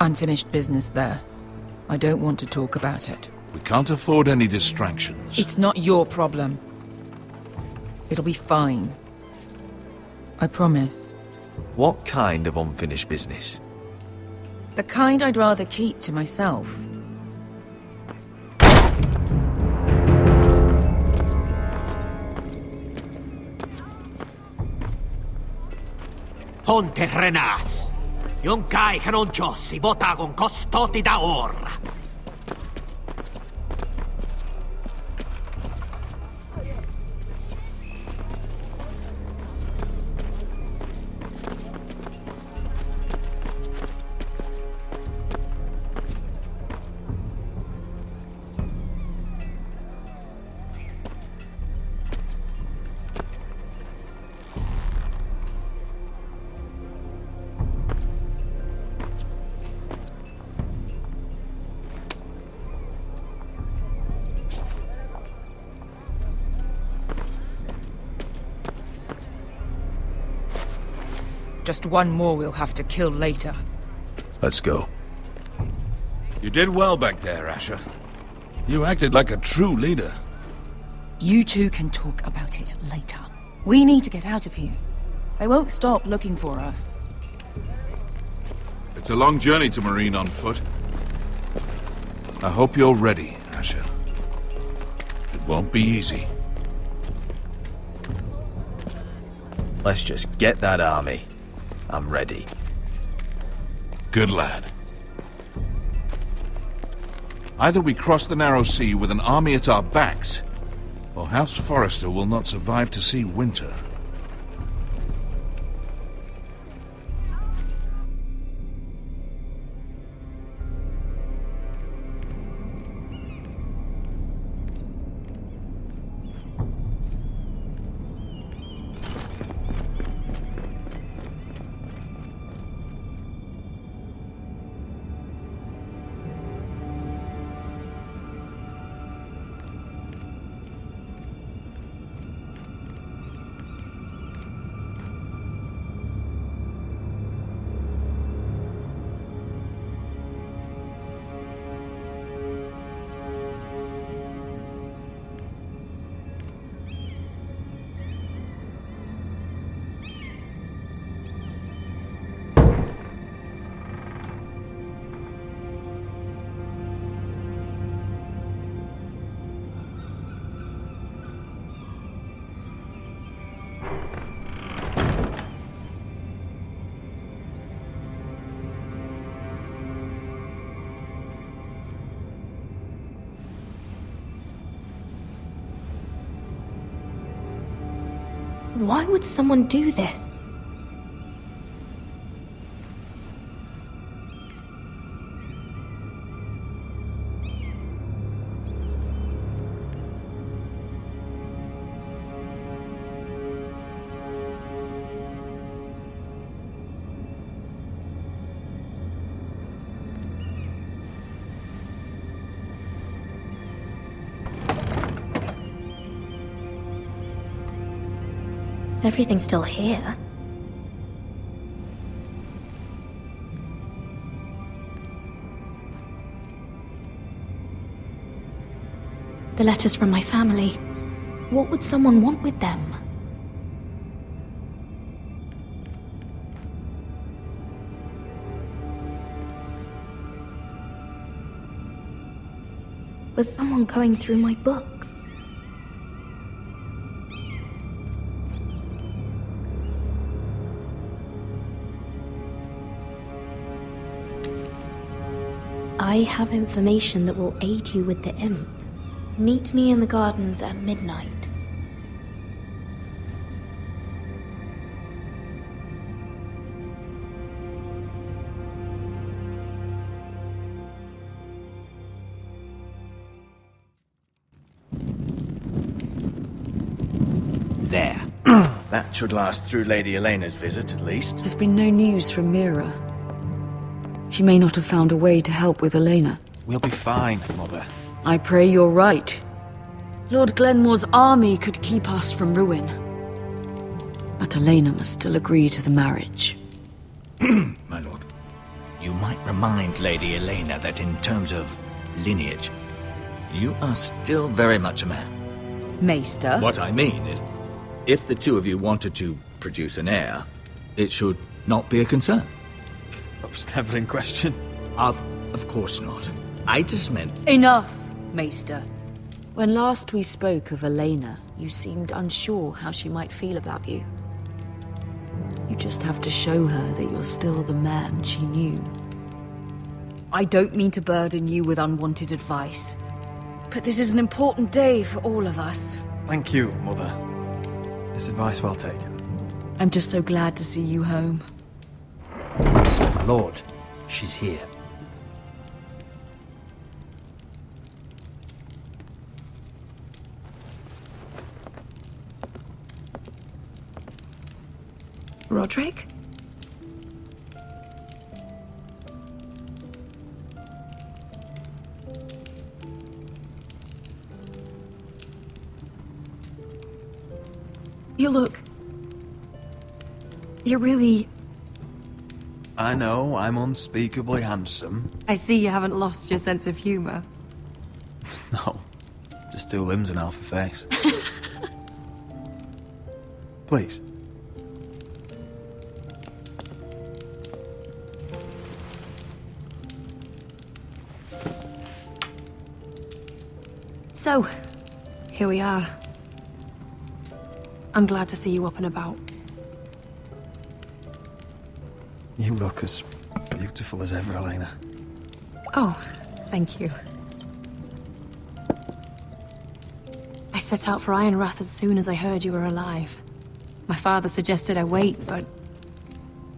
Unfinished business there. I don't want to talk about it. We can't afford any distractions. It's not your problem. It'll be fine. I promise. What kind of unfinished business? The kind I'd rather keep to myself. Ponte Renas. Yung kai kanoncho si bota con costoti da ora. Just one more we'll have to kill later. Let's go. You did well back there, Asher. You acted like a true leader. You two can talk about it later. We need to get out of here. They won't stop looking for us. It's a long journey to Marine on foot. I hope you're ready, Asher. It won't be easy. Let's just get that army. I'm ready. Good lad. Either we cross the narrow sea with an army at our backs, or House Forrester will not survive to see winter. Why would someone do this? Everything's still here. The letters from my family. What would someone want with them? Was someone going through my books? I have information that will aid you with the imp. Meet me in the gardens at midnight. There. That should last through Lady Elena's visit, at least. There's been no news from Mira. She may not have found a way to help with Elena. We'll be fine, Mother. I pray you're right. Lord Glenmore's army could keep us from ruin. But Elena must still agree to the marriage. My lord. you might remind Lady Elena that in terms of lineage, you are still very much a man. Maester? What I mean is, if the two of you wanted to produce an heir, it should not be a concern. That was never in question. Of course not. I just meant... Enough, Maester. When last we spoke of Elena, you seemed unsure how she might feel about you. You just have to show her that you're still the man she knew. I don't mean to burden you with unwanted advice, but this is an important day for all of us. Thank you, Mother. This advice well taken. I'm just so glad to see you home. My lord, she's here. Roderick? You look... You're really... I know, I'm unspeakably handsome. I see you haven't lost your sense of humor. No, just two limbs and half a face. Please. So, here we are. I'm glad to see you up and about. You look as beautiful as ever, Elena. Oh, thank you. I set out for Ironrath as soon as I heard you were alive. My father suggested I wait, but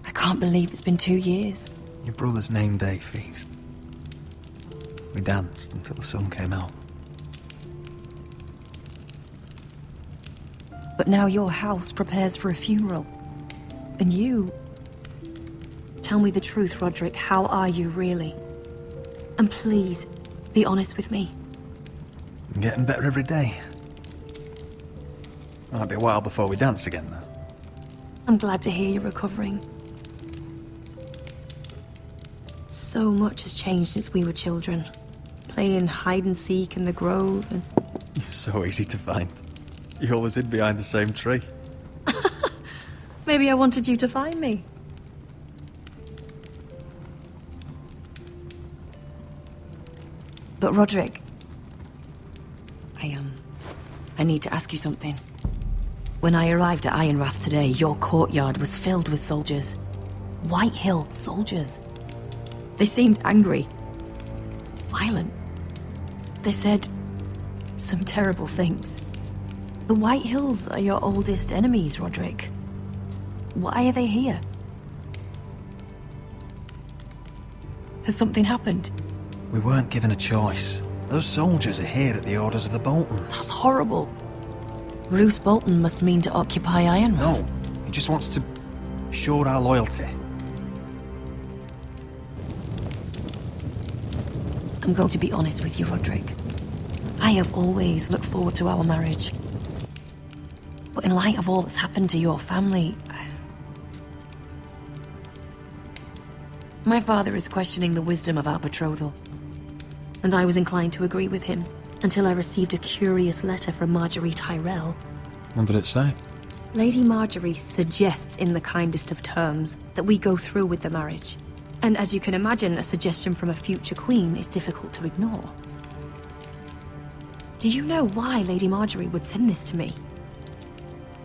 I can't believe it's been 2 years. Your brother's name day feast. We danced until the sun came out. But now your house prepares for a funeral. And you... Tell me the truth, Roderick. How are you, really? And please, be honest with me. I'm getting better every day. Might be a while before we dance again, though. I'm glad to hear you're recovering. So much has changed since we were children. Playing hide and seek in the grove and... You're so easy to find. You always hid behind the same tree. Maybe I wanted you to find me. But Roderick, I need to ask you something. When I arrived at Ironrath today, your courtyard was filled with soldiers. White Hill soldiers. They seemed angry. Violent. They said some terrible things. The White Hills are your oldest enemies, Roderick. Why are they here? Has something happened? We weren't given a choice. Those soldiers are here at the orders of the Boltons. That's horrible. Roose Bolton must mean to occupy Ironrath. No, he just wants to show our loyalty. I'm going to be honest with you, Roderick. I have always looked forward to our marriage. But in light of all that's happened to your family... My father is questioning the wisdom of our betrothal. And I was inclined to agree with him, until I received a curious letter from Marjorie Tyrell. What did it say? Lady Marjorie suggests in the kindest of terms that we go through with the marriage. And as you can imagine, a suggestion from a future queen is difficult to ignore. Do you know why Lady Marjorie would send this to me?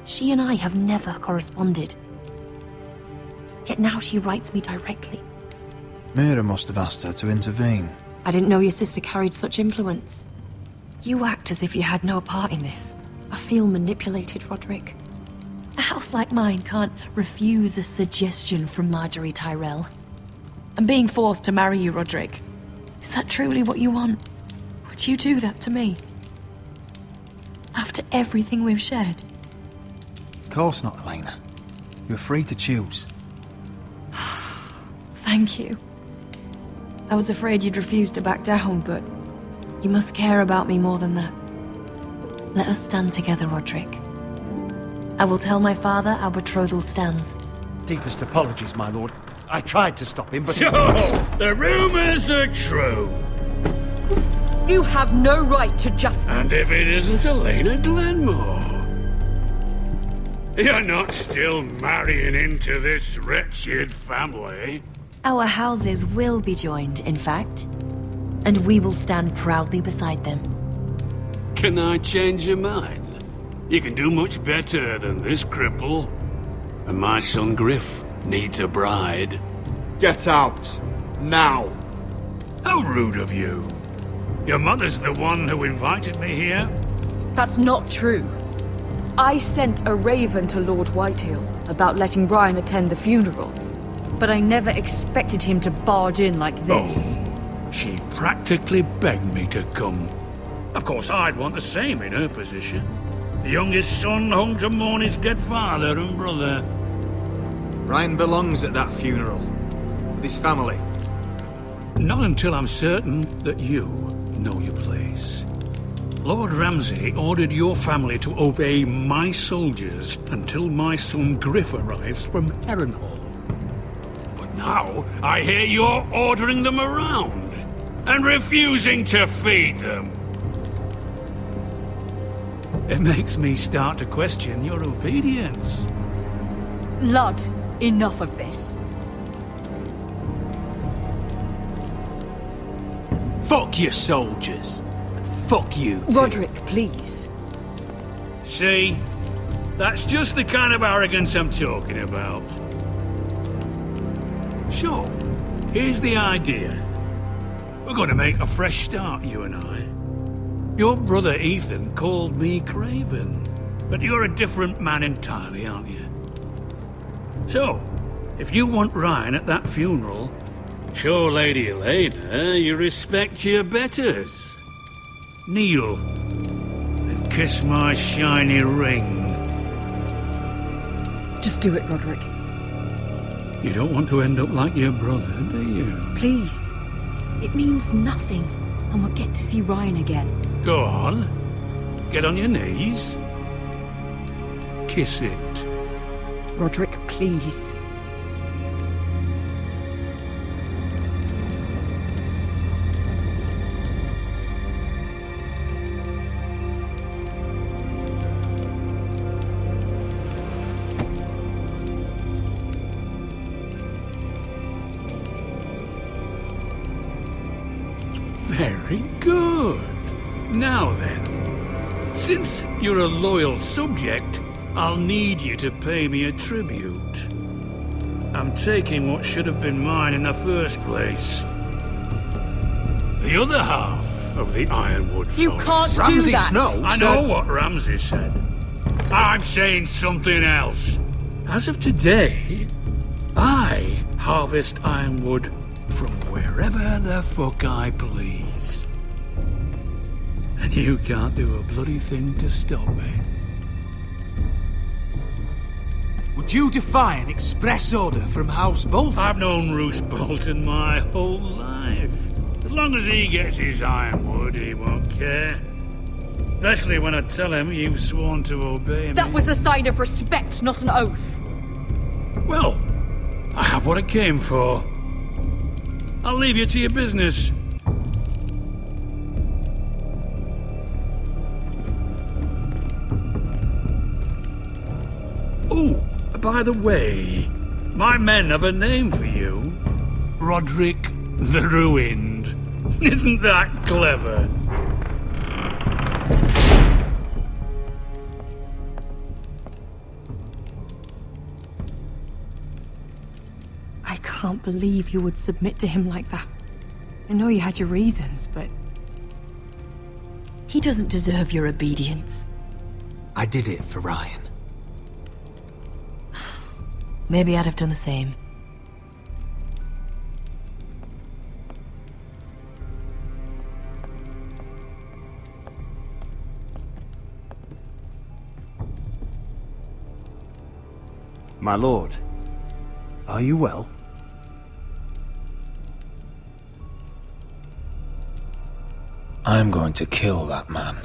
She and I have never corresponded. Yet now she writes me directly. Mira must have asked her to intervene. I didn't know your sister carried such influence. You act as if you had no part in this. I feel manipulated, Roderick. A house like mine can't refuse a suggestion from Marjorie Tyrell. I'm being forced to marry you, Roderick. Is that truly what you want? Would you do that to me? After everything we've shared? Of course not, Elena. You're free to choose. Thank you. I was afraid you'd refuse to back down, but you must care about me more than that. Let us stand together, Roderick. I will tell my father our betrothal stands. Deepest apologies, my lord. I tried to stop him, but So, the rumors are true. You have no right to just... And if it isn't Elena Glenmore? You're not still marrying into this wretched family. Our houses will be joined, in fact. And we will stand proudly beside them. Can I change your mind? You can do much better than this cripple. And my son Griff needs a bride. Get out. Now. How rude of you. Your mother's the one who invited me here? That's not true. I sent a raven to Lord Whitehill about letting Ryon attend the funeral. But I never expected him to barge in like this. Oh, she practically begged me to come. Of course, I'd want the same in her position. The youngest son home to mourn his dead father and brother. Ryon belongs at that funeral. This family. Not until I'm certain that you know your place. Lord Ramsay ordered your family to obey my soldiers until my son Griff arrives from Harrenhal. But now, I hear you're ordering them around and refusing to feed them. It makes me start to question your obedience. Lud, enough of this. Fuck your soldiers. And fuck you too. Roderick, please. See? That's just the kind of arrogance I'm talking about. So, here's the idea. We're going to make a fresh start, you and I. Your brother Ethan called me Craven, but you're a different man entirely, aren't you? So, if you want Ryon at that funeral, show Lady Elena you respect your betters. Kneel and kiss my shiny ring. Just do it, Roderick. You don't want to end up like your brother, do you? Please. It means nothing, and we'll get to see Ryon again. Go on. Get on your knees. Kiss it. Roderick, please. Very good. Now then, since you're a loyal subject, I'll need you to pay me a tribute. I'm taking what should have been mine in the first place. The other half of the Ironwood You forest. can't do Ramsay that! Snow I know what Ramsay said. I'm saying something else. As of today, I harvest ironwood from wherever the fuck I please. And you can't do a bloody thing to stop me. Would you defy an express order from House Bolton? I've known Roose Bolton my whole life. As long as he gets his ironwood, he won't care. Especially when I tell him you've sworn to obey me. That was a sign of respect, not an oath. Well, I have what I came for. I'll leave you to your business. Oh, by the way, my men have a name for you. Roderick the Ruined. Isn't that clever? I can't believe you would submit to him like that. I know you had your reasons, but... he doesn't deserve your obedience. I did it for Ryon. Maybe I'd have done the same. My lord, are you well? I'm going to kill that man.